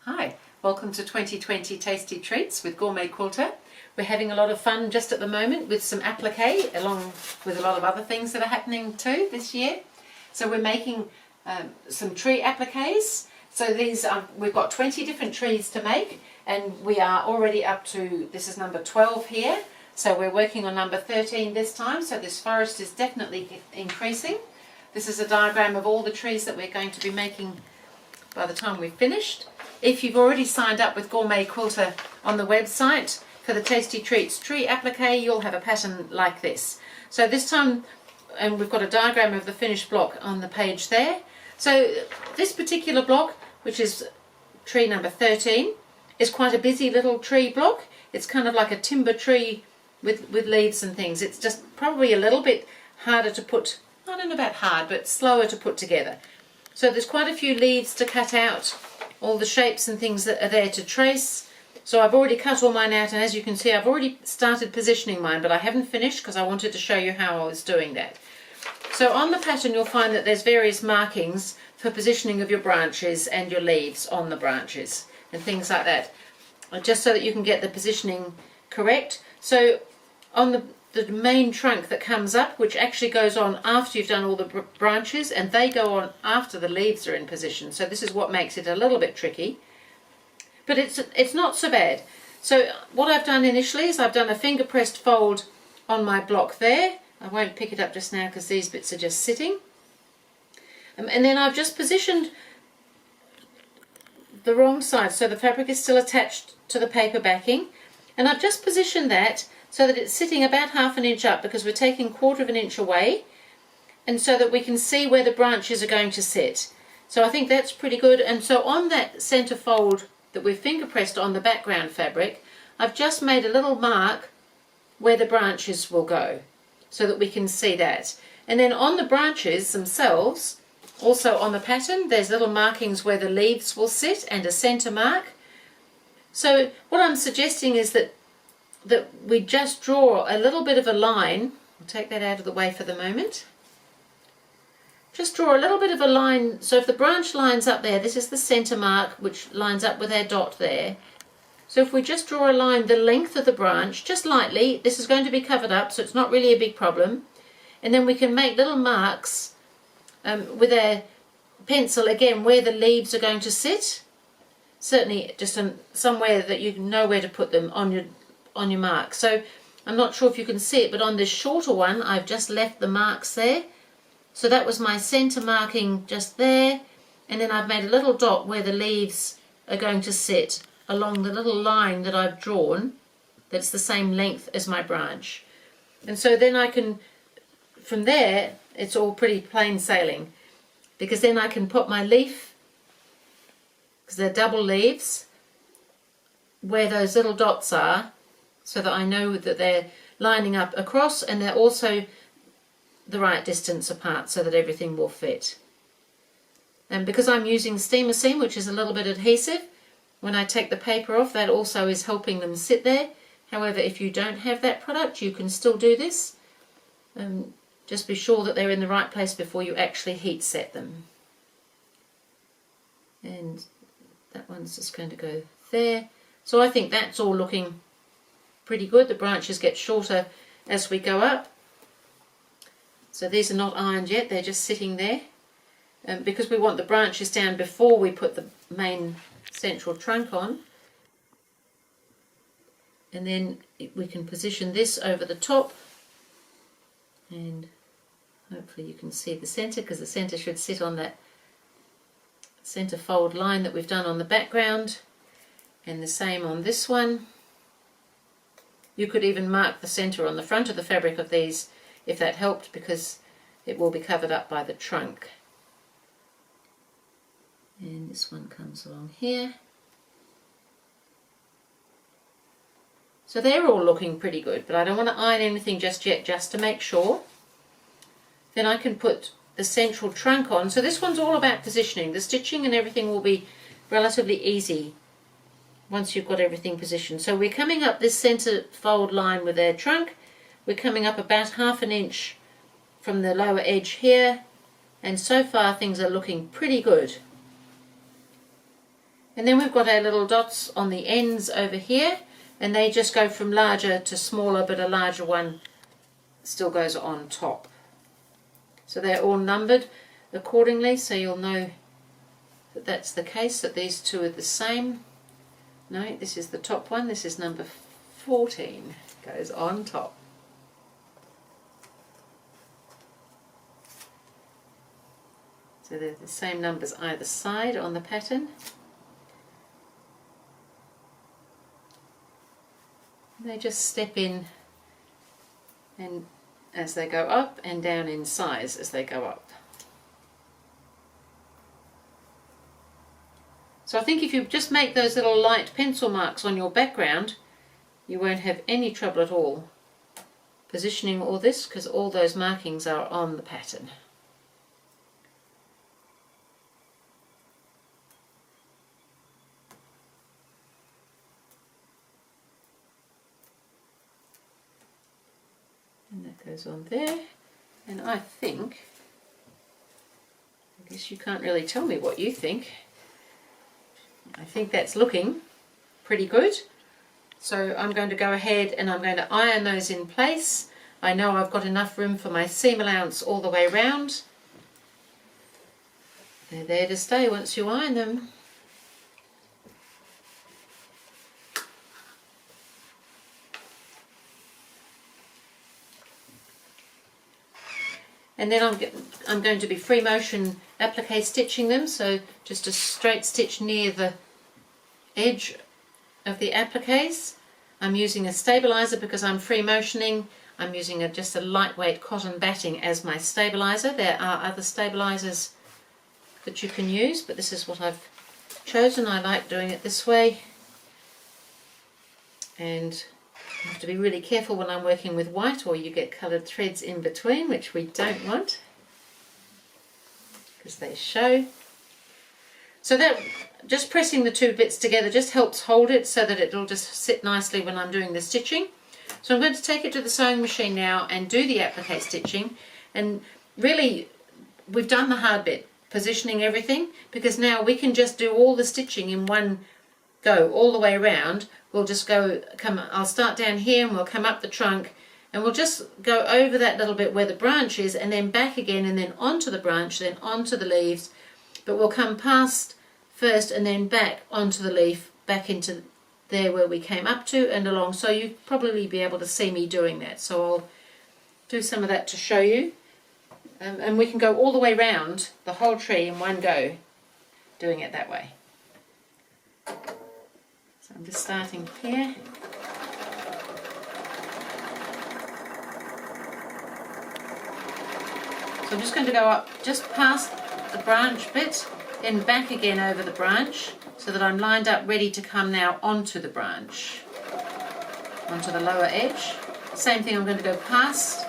Hi, welcome to 2020 Tasty Treats with GourmetQuilter. We're having a lot of fun just at the moment with some applique, along with a lot of other things that are happening too this year. So we're making some tree appliques. So we've got 20 different trees to make, and we are already up to, this is number 12 here. So we're working on number 13 this time, so this forest is definitely increasing. This is a diagram of all the trees that we're going to be making by the time we've finished. If you've already signed up with GourmetQuilter on the website for the Tasty Treats tree applique, you'll have a pattern like this. So this time, and we've got a diagram of the finished block on the page there. So this particular block, which is tree number 13, is quite a busy little tree block. It's kind of like a timber tree with leaves and things. It's just probably a little bit harder to put, I don't know about hard, but slower to put together. So there's quite a few leaves to cut out, all the shapes and things that are there to trace. So I've already cut all mine out, and as you can see I've already started positioning mine, but I haven't finished because I wanted to show you how I was doing that. So on the pattern you'll find that there's various markings for positioning of your branches and your leaves on the branches and things like that, just so that you can get the positioning correct. So on the main trunk that comes up, which actually goes on after you've done all the branches, and they go on after the leaves are in position. So this is what makes it a little bit tricky, but it's not so bad. So what I've done initially is I've done a finger pressed fold on my block there. I won't pick it up just now because these bits are just sitting. And then I've just positioned the wrong side, so the fabric is still attached to the paper backing, and I've just positioned that so that it's sitting about ½ inch up, because we're taking ½ inch away, and so that we can see where the branches are going to sit. So I think that's pretty good. And so on that centre fold that we've finger pressed on the background fabric, I've just made a little mark where the branches will go so that we can see that. And then on the branches themselves, also on the pattern, there's little markings where the leaves will sit and a centre mark. So what I'm suggesting is that we just draw a little bit of a line. I'll take that out of the way for the moment. Just draw a little bit of a line. So if the branch lines up there, this is the centre mark which lines up with our dot there. So if we just draw a line the length of the branch, just lightly, this is going to be covered up, so it's not really a big problem. And then we can make little marks with our pencil again where the leaves are going to sit. Certainly just somewhere that you know where to put them on your mark. So I'm not sure if you can see it, but on this shorter one I've just left the marks there. So that was my centre marking just there, and then I've made a little dot where the leaves are going to sit along the little line that I've drawn that's the same length as my branch. And so then I can, from there, it's all pretty plain sailing, because then I can put my leaf, because they're double leaves, where those little dots are, so that I know that they're lining up across and they're also the right distance apart so that everything will fit. And because I'm using steamer seam, which is a little bit adhesive, when I take the paper off, that also is helping them sit there. However, if you don't have that product, you can still do this. Just be sure that they're in the right place before you actually heat set them. And that one's just going to go there. So I think that's all looking pretty good. The branches get shorter as we go up. So these are not ironed yet, they're just sitting there. Because we want the branches down before we put the main central trunk on. And then we can position this over the top, and hopefully you can see the centre, because the centre should sit on that centre fold line that we've done on the background, and the same on this one. You could even mark the centre on the front of the fabric of these if that helped, because it will be covered up by the trunk. And this one comes along here. So they're all looking pretty good, but I don't want to iron anything just yet, just to make sure. Then I can put the central trunk on. So this one's all about positioning. The stitching and everything will be relatively easy once you've got everything positioned. So we're coming up this centre fold line with our trunk. We're coming up about ½ inch from the lower edge here, and so far things are looking pretty good. And then we've got our little dots on the ends over here, and they just go from larger to smaller, but a larger one still goes on top. So they're all numbered accordingly, so you'll know that that's the case, that these two are the same. No, this is the top one, this is number 14, goes on top. So they're the same numbers either side on the pattern. They just step in and as they go up and down in size as they go up. So I think if you just make those little light pencil marks on your background, you won't have any trouble at all positioning all this, because all those markings are on the pattern. And that goes on there, and I guess you can't really tell me what you think. I think that's looking pretty good. So I'm going to go ahead and I'm going to iron those in place. I know I've got enough room for my seam allowance all the way around. They're there to stay once you iron them. And then I'm going to be free motion applique stitching them, so just a straight stitch near the edge of the appliques. I'm using a stabilizer because I'm free motioning. I'm using just a lightweight cotton batting as my stabilizer. There are other stabilizers that you can use, but this is what I've chosen. I like doing it this way, and you have to be really careful when I'm working with white, or you get coloured threads in between, which we don't want because they show. So that just pressing the two bits together just helps hold it so that it'll just sit nicely when I'm doing the stitching. So I'm going to take it to the sewing machine now and do the applique stitching. And really, we've done the hard bit, positioning everything, because now we can just do all the stitching in one go all the way around. We'll just I'll start down here and we'll come up the trunk and we'll just go over that little bit where the branch is and then back again and then onto the branch, then onto the leaves. But we'll come past first and then back onto the leaf, back into there where we came up to and along. So you'll probably be able to see me doing that. So I'll do some of that to show you. And we can go all the way round the whole tree in one go, doing it that way. So I'm just starting here. So I'm just going to go up just past the branch bit, then back again over the branch, so that I'm lined up ready to come now onto the branch, onto the lower edge. Same thing, I'm going to go past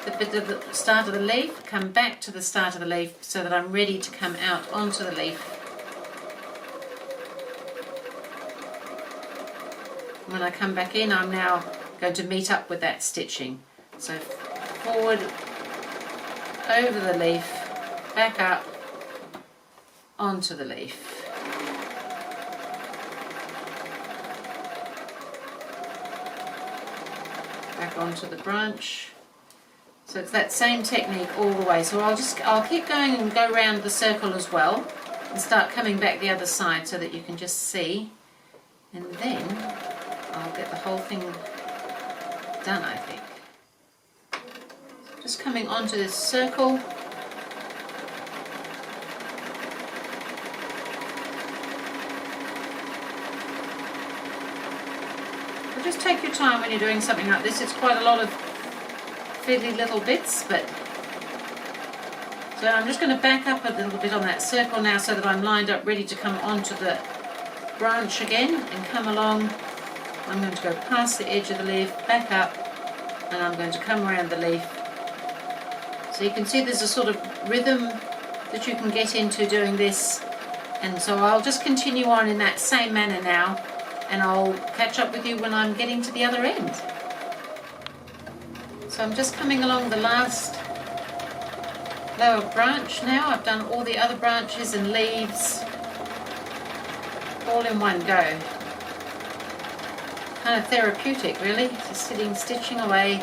the bit of the start of the leaf, come back to the start of the leaf so that I'm ready to come out onto the leaf. When I come back in, I'm now going to meet up with that stitching. So forward, over the leaf, back up, onto the leaf. Back onto the branch. So it's that same technique all the way. So I'll keep going and go around the circle as well and start coming back the other side so that you can just see, and then I'll get the whole thing done, I think. Just coming onto this circle. So just take your time when you're doing something like this. It's quite a lot of fiddly little bits, but so I'm just going to back up a little bit on that circle now so that I'm lined up ready to come onto the branch again and come along. I'm going to go past the edge of the leaf, back up, and I'm going to come around the leaf. So you can see there's a sort of rhythm that you can get into doing this, and so I'll just continue on in that same manner now, and I'll catch up with you when I'm getting to the other end. So I'm just coming along the last lower branch now. I've done all the other branches and leaves all in one go. Kind of therapeutic really, just sitting, stitching away.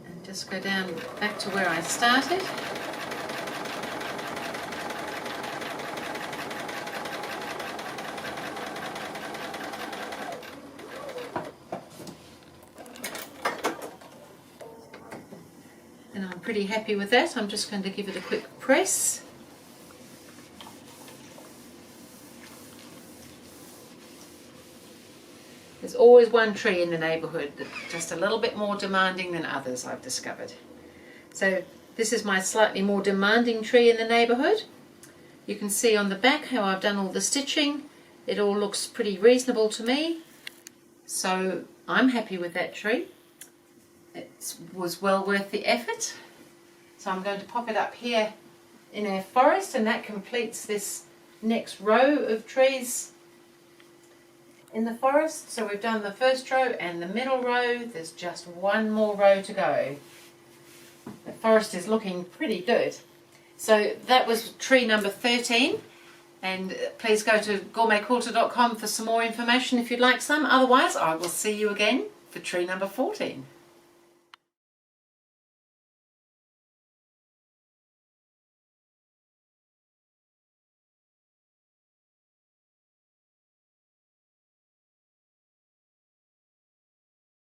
And just go down back to where I started. And I'm pretty happy with that. I'm just going to give it a quick press. There's always one tree in the neighbourhood that's just a little bit more demanding than others, I've discovered. So this is my slightly more demanding tree in the neighbourhood. You can see on the back how I've done all the stitching. It all looks pretty reasonable to me. So I'm happy with that tree. It was well worth the effort. So I'm going to pop it up here in our forest, and that completes this next row of trees in the forest. So we've done the first row and the middle row. There's just one more row to go. The forest is looking pretty good. So that was tree number 13, and please go to GourmetQuilter.com for some more information if you'd like some. Otherwise, I will see you again for tree number 14.